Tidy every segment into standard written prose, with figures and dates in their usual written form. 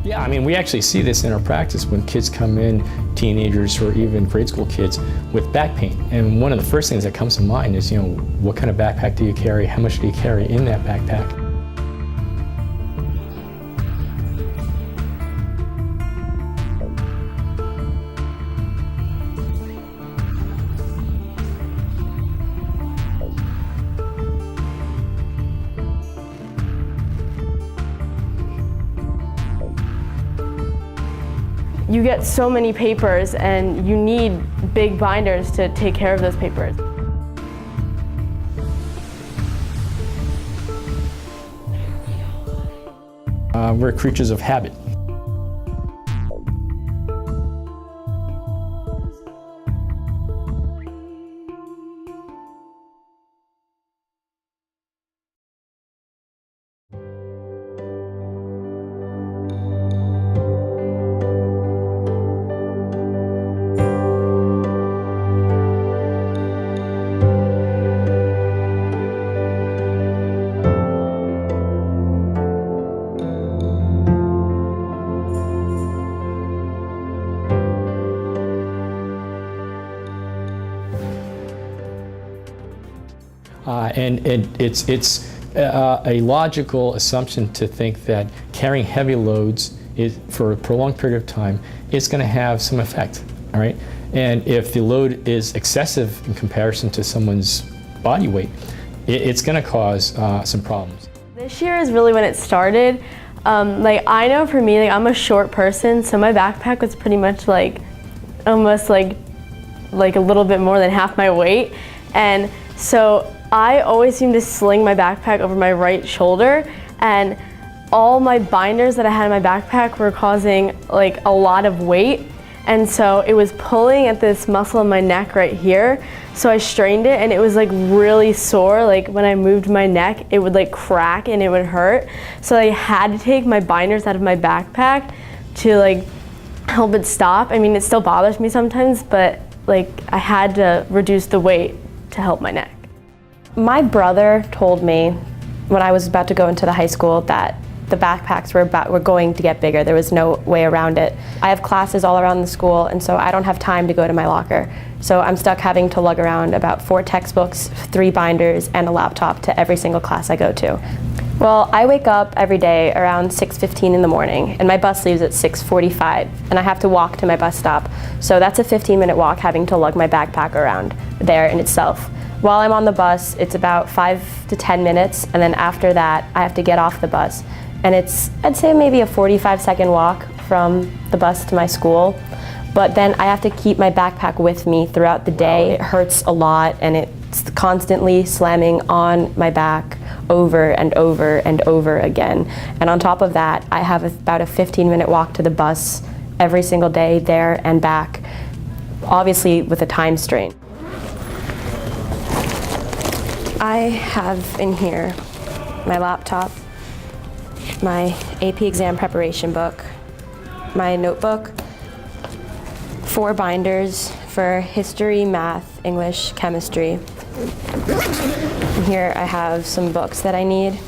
Yeah, I mean, we actually see this in our practice when kids come in, teenagers or even grade school kids, with back pain. And one of the first things that comes to mind is, what kind of backpack do you carry? How much do you carry in that backpack? You get so many papers and you need big binders to take care of those papers. We're creatures of habit. And it's a logical assumption to think that carrying heavy loads for a prolonged period of time is going to have some effect, all right? And if the load is excessive in comparison to someone's body weight, it's going to cause some problems. This year is really when it started. I know for me, I'm a short person, so my backpack was pretty much almost like a little bit more than half my weight. And so I always seem to sling my backpack over my right shoulder, and all my binders that I had in my backpack were causing a lot of weight, and so it was pulling at this muscle in my neck right here. So I strained it and it was really sore. When I moved my neck, it would crack and it would hurt. So I had to take my binders out of my backpack to help it stop. I mean, it still bothers me sometimes, but I had to reduce the weight to help my neck. My brother told me when I was about to go into the high school that the backpacks were going to get bigger. There was no way around it. I have classes all around the school, and so I don't have time to go to my locker. So I'm stuck having to lug around about 4 textbooks, 3 binders, and a laptop to every single class I go to. Well, I wake up every day around 6:15 in the morning, and my bus leaves at 6:45, and I have to walk to my bus stop. So that's a 15-minute walk having to lug my backpack around there in itself. While I'm on the bus, it's about 5 to 10 minutes, and then after that, I have to get off the bus. And it's, I'd say maybe a 45-second walk from the bus to my school. But then I have to keep my backpack with me throughout the day. It hurts a lot, and it's constantly slamming on my back over and over and over again. And on top of that, I have about a 15-minute walk to the bus every single day, there and back, obviously with a time strain. I have in here my laptop, my AP exam preparation book, my notebook, 4 binders for history, math, English, chemistry. And here I have some books that I need,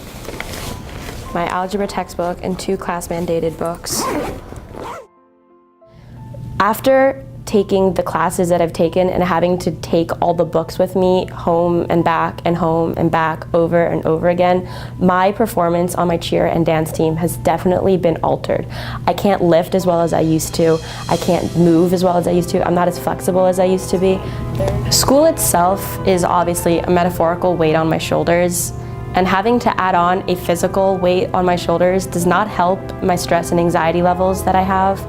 my algebra textbook and 2 class-mandated books. After taking the classes that I've taken and having to take all the books with me home and back over and over again, my performance on my cheer and dance team has definitely been altered. I can't lift as well as I used to. I can't move as well as I used to. I'm not as flexible as I used to be. School itself is obviously a metaphorical weight on my shoulders, and having to add on a physical weight on my shoulders does not help my stress and anxiety levels that I have.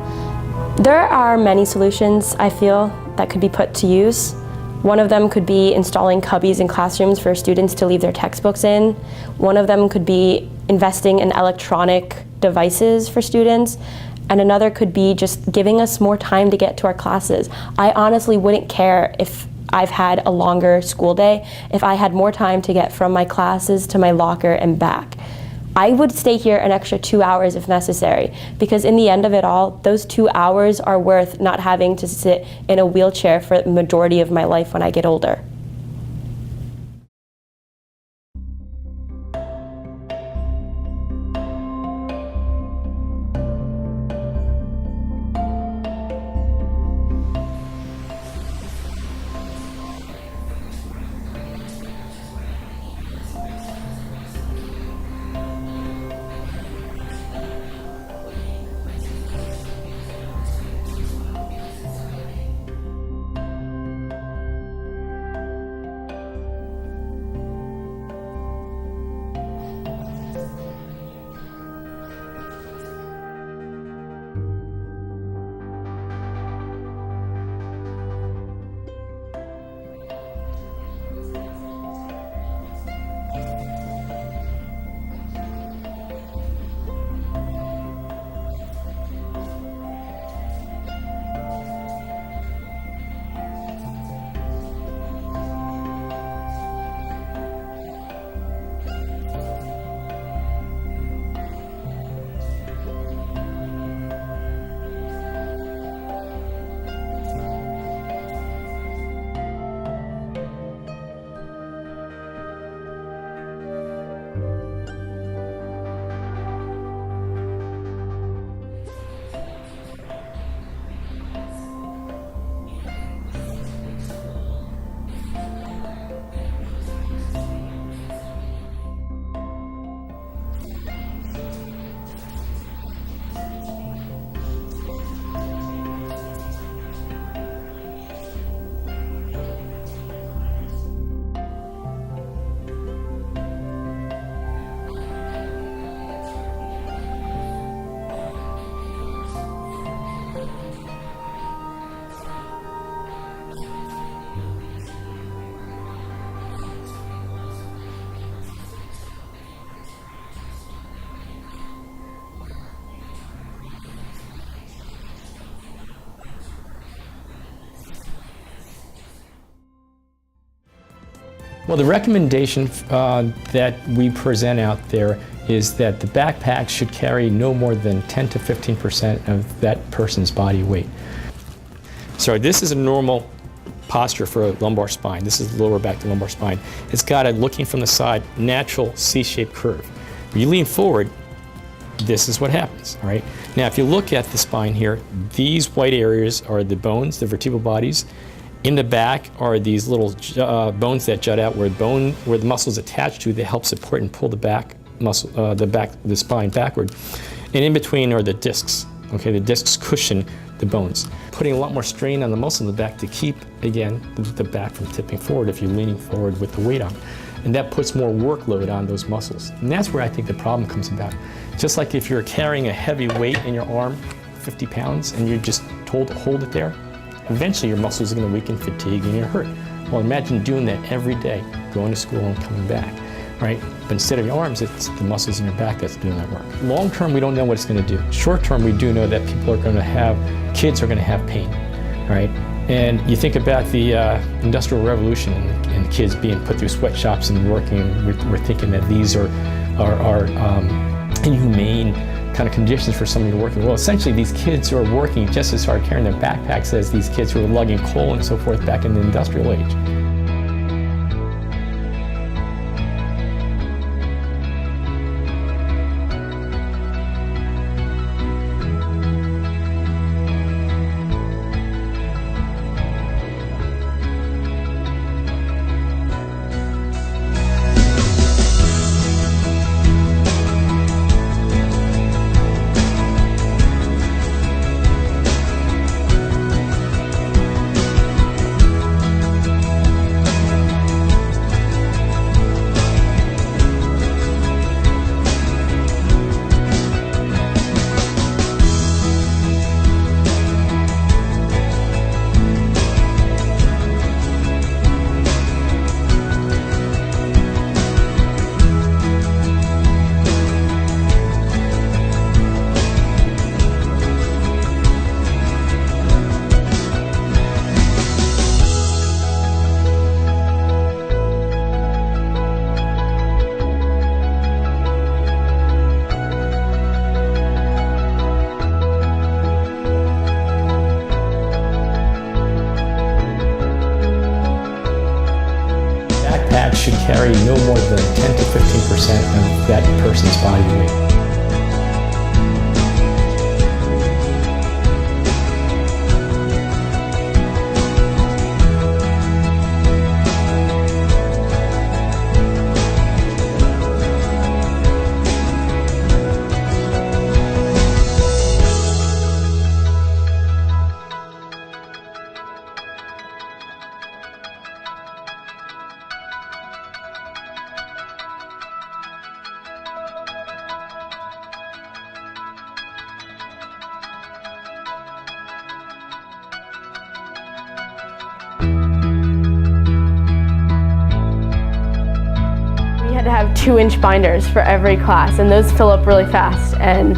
There are many solutions, I feel, that could be put to use. One of them could be installing cubbies in classrooms for students to leave their textbooks in. One of them could be investing in electronic devices for students. And another could be just giving us more time to get to our classes. I honestly wouldn't care if I've had a longer school day, if I had more time to get from my classes to my locker and back. I would stay here an extra 2 hours if necessary, because in the end of it all, those 2 hours are worth not having to sit in a wheelchair for the majority of my life when I get older. Well, the recommendation that we present out there is that the backpack should carry no more than 10 to 15% of that person's body weight. So this is a normal posture for a lumbar spine. This is the lower back to lumbar spine. It's got a, looking from the side, natural C-shaped curve. When you lean forward, this is what happens, all right? Now, if you look at the spine here, these white areas are the bones, the vertebral bodies. In the back are these little bones that jut out where the muscle is attached to that help support and pull the back muscle, the spine backward. And in between are the discs. Okay, the discs cushion the bones, putting a lot more strain on the muscle in the back to keep, again, the back from tipping forward if you're leaning forward with the weight on. And that puts more workload on those muscles. And that's where I think the problem comes about. Just like if you're carrying a heavy weight in your arm, 50 pounds, and you're just told to hold it there, eventually your muscles are going to weaken, fatigue, and you're hurt. Well, imagine doing that every day, going to school and coming back, right? But instead of your arms, it's the muscles in your back that's doing that work. Long term, we don't know what it's going to do. Short term, we do know that people are going to have, kids are going to have pain, right? And you think about the Industrial Revolution and kids being put through sweatshops and working, and we're thinking that these are inhumane kind of conditions for somebody to work in. Well, essentially, these kids who are working just as hard carrying their backpacks as these kids who are lugging coal and so forth back in the industrial age. Should carry no more than 10 to 15% of that person's body weight. To have 2-inch binders for every class, and those fill up really fast and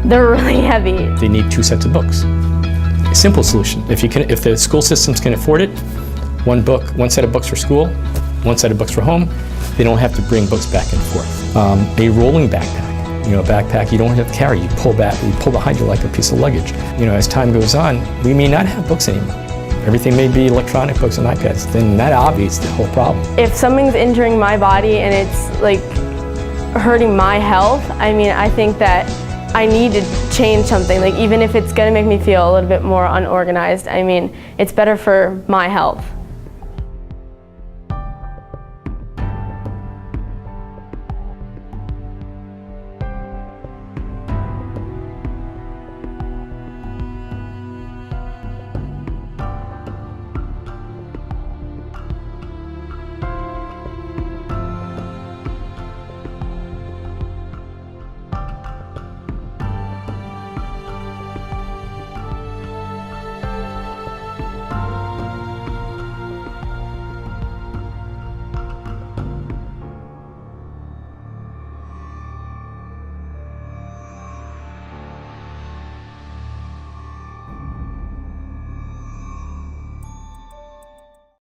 they're really heavy. They need 2 sets of books. A simple solution. If the school systems can afford it, one set of books for school, 1 set of books for home. They don't have to bring books back and forth. A rolling backpack. A backpack you don't have to carry. You pull behind you like a piece of luggage. As time goes on, we may not have books anymore. Everything may be electronic books and iPads, then that obviates the whole problem. If something's injuring my body and it's like hurting my health, I think that I need to change something. Like even if it's gonna make me feel a little bit more unorganized, it's better for my health.